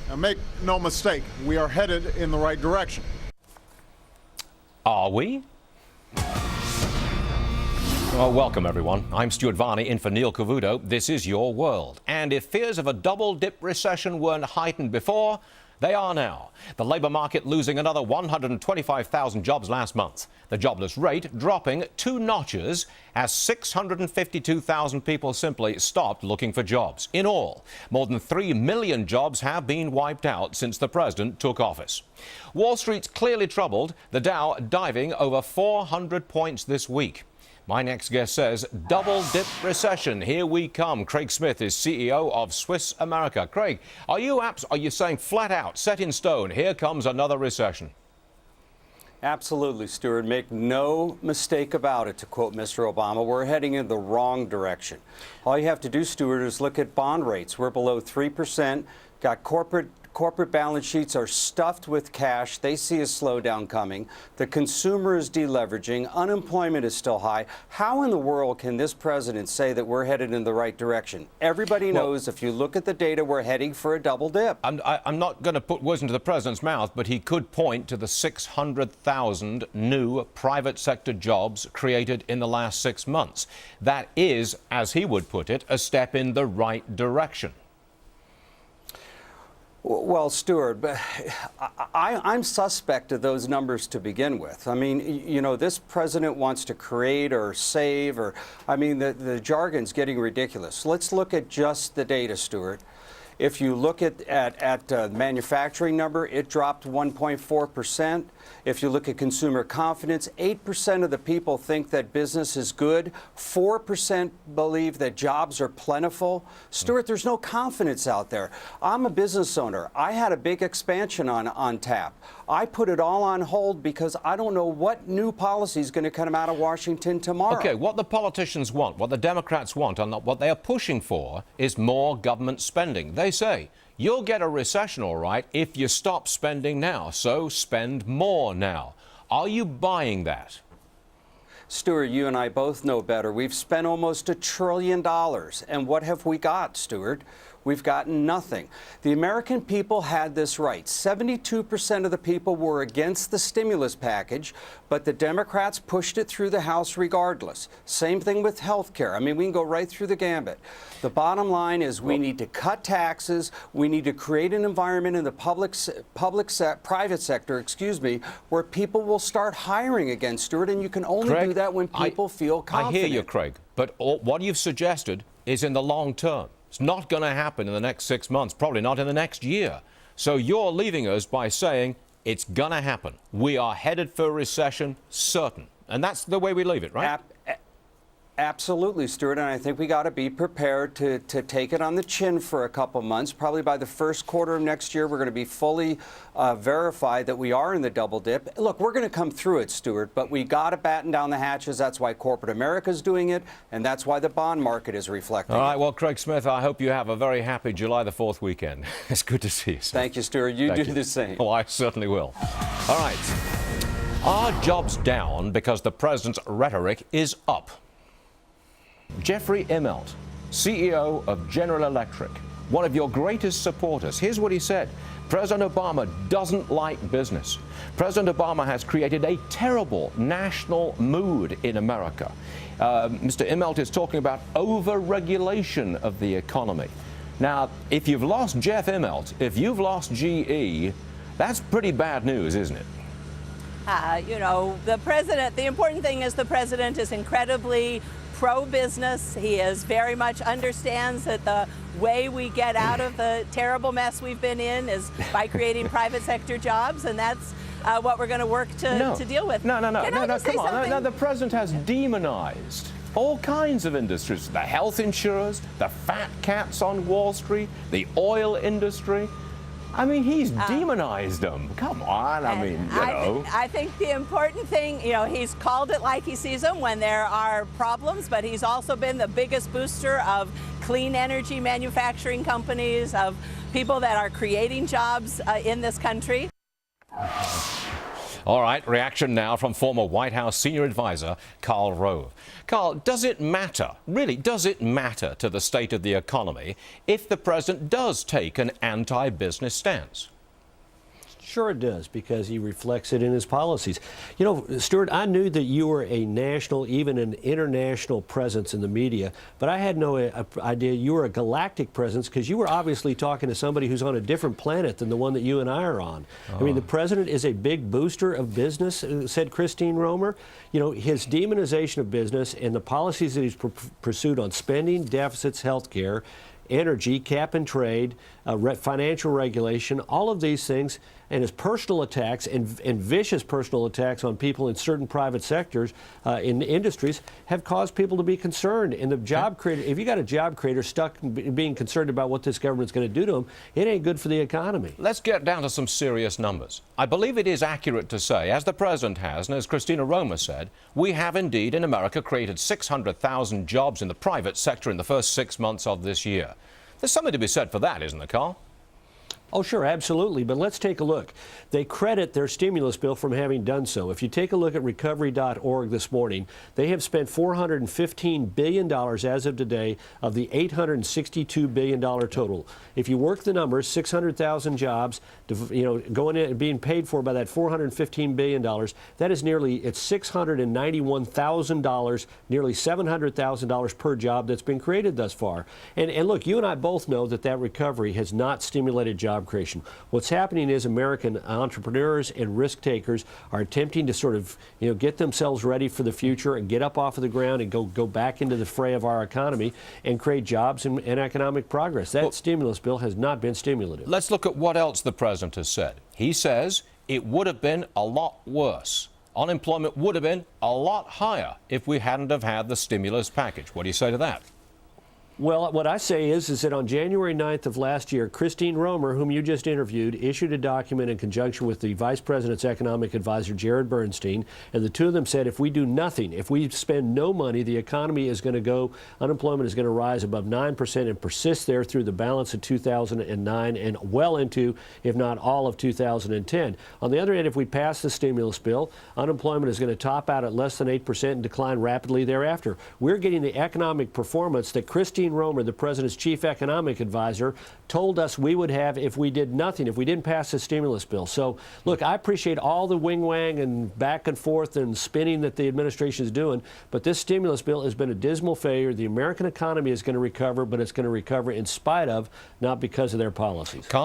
Now, make no mistake, we are headed in the right direction. Are we? Well, welcome, everyone. I'm Stuart Varney in for Neil Cavuto. This is your world. And if fears of a double-dip recession weren't heightened before, they are now. The labour market losing another 125,000 jobs last month. The jobless rate dropping 2 notches as 652,000 people simply stopped looking for jobs. In all, more than 3 million jobs have been wiped out since the president took office. Wall Street's clearly troubled, the Dow diving over 400 points this week. My next guest says, double-dip recession, here we come. Craig Smith is CEO of Swiss America. Craig, are you saying flat out, set in stone, here comes another recession? Absolutely, Stuart. Make no mistake about it, to quote Mr. Obama. We're heading in the wrong direction. All you have to do, Stuart, is look at bond rates. We're below 3%. Got corporate balance sheets are stuffed with cash. They see a slowdown coming. The consumer is deleveraging. Unemployment is still high. How in the world can this president say that we're headed in the right direction? Everybody knows, if you look at the data, we're heading for a double dip. I'm not going to put words into the president's mouth, but he could point to the 600,000 new private sector jobs created in the last 6 months. That is, as he would put it, a step in the right direction. Well, Stuart, I'm suspect of those numbers to begin with. I mean, you know, this president wants to create or save, or, I mean, the jargon's getting ridiculous. Let's look at just the data, Stuart. If you look at manufacturing number, it dropped 1.4%. If you look at consumer confidence, 8% of the people think that business is good. 4% believe that jobs are plentiful. Stuart, there's no confidence out there. I'm a business owner. I had a big expansion on tap. I put it all on hold because I don't know what new policy is going to come out of Washington tomorrow. Okay, what the politicians want, what the Democrats want, and what they are pushing for is more government spending. They say, you'll get a recession, all right, if you stop spending now, so spend more now. Are you buying that? Stuart, you and I both know better. We've spent almost $1 trillion. And what have we got, Stuart? We've gotten nothing. The American people had this right. 72% of the people were against the stimulus package, but the Democrats pushed it through the House regardless. Same thing with health care. I mean, we can go right through the gambit. The bottom line is we need to cut taxes. We need to create an environment in the private sector, where people will start hiring again, Stuart, and you can only do that when people feel confident. I hear you, Craig, but what you've suggested is in the long term. It's not going to happen in the next 6 months, probably not in the next year. So you're leaving us by saying it's going to happen. We are headed for a recession, certain. And that's the way we leave it, right? Absolutely, Stuart, and I think we got to be prepared to take it on the chin for a couple months. Probably by the first quarter of next year, we're going to be fully verified that we are in the double dip. Look, we're going to come through it, Stuart, but we got to batten down the hatches. That's why corporate America is doing it, and that's why the bond market is reflecting. All right, well, Craig Smith, I hope you have a very happy July the 4th weekend. It's good to see you, sir. Thank you, Stuart. You do the same. Oh, I certainly will. All right. Are jobs down because the president's rhetoric is up? Jeffrey Immelt, CEO of General Electric, one of your greatest supporters. Here's what he said. President Obama doesn't like business. President Obama has created a terrible national mood in America. Mr. Immelt is talking about over-regulation of the economy. Now, if you've lost Jeff Immelt, if you've lost GE, that's pretty bad news, isn't it? You know, the important thing is the president is incredibly pro-business. He very much understands that the way we get out of the terrible mess we've been in is by creating private sector jobs, and that's what we're going to work to deal with. No, come on. No, the president has demonized all kinds of industries, the health insurers, the fat cats on Wall Street, the oil industry. I mean, he's demonized them. Come on, I mean, you know. I think the important thing, you know, he's called it like he sees them when there are problems, but he's also been the biggest booster of clean energy manufacturing companies, of people that are creating jobs in this country. All right, reaction now from former White House senior advisor Karl Rove. Karl, does it matter, really, does it matter to the state of the economy if the president does take an anti-business stance? Sure it does, because he reflects it in his policies. You know, Stuart, I knew that you were a national, even an international presence in the media, but I had no idea you were a galactic presence, because you were obviously talking to somebody who's on a different planet than the one that you and I are on. I mean, the president is a big booster of business, said Christina Romer. You know, his demonization of business and the policies that he's pursued on spending, deficits, health care, energy, cap and trade, financial regulation, all of these things, and his personal attacks and vicious personal attacks on people in certain private sectors in industries have caused people to be concerned. And the job creator, if you got a job creator stuck being concerned about what this government's going to do to him, it ain't good for the economy. Let's get down to some serious numbers. I believe it is accurate to say, as the president has, and as Christina Romer said, we have indeed in America created 600,000 jobs in the private sector in the first 6 months of this year. There's something to be said for that, isn't there, Karl? Oh, sure, absolutely. But let's take a look. They credit their stimulus bill from having done so. If you take a look at recovery.org this morning, they have spent $415 billion as of today of the $862 billion total. If you work the numbers, 600,000 jobs, going in and being paid for by that $415 billion, that is it's $691,000, nearly $700,000 per job that's been created thus far. And look, you and I both know that that recovery has not stimulated job creation. What's happening is American entrepreneurs and risk takers are attempting to sort of, get themselves ready for the future and get up off of the ground and go back into the fray of our economy and create jobs and economic progress. That stimulus bill has not been stimulative. Let's look at what else the president has said. He says it would have been a lot worse. Unemployment would have been a lot higher if we hadn't have had the stimulus package. What do you say to that? Well, what I say is that on January 9th of last year, Christina Romer, whom you just interviewed, issued a document in conjunction with the Vice President's economic advisor, Jared Bernstein, and the two of them said if we do nothing, if we spend no money, the economy is going to go, unemployment is going to rise above 9% and persist there through the balance of 2009 and well into, if not all of 2010. On the other hand, if we pass the stimulus bill, unemployment is going to top out at less than 8% and decline rapidly thereafter. We're getting the economic performance that Christina Romer, the president's chief economic advisor, told us we would have if we did nothing, if we didn't pass the stimulus bill. So, look, I appreciate all the wing-wang and back and forth and spinning that the administration is doing, but this stimulus bill has been a dismal failure. The American economy is going to recover, but it's going to recover in spite of, not because of their policies. Karl?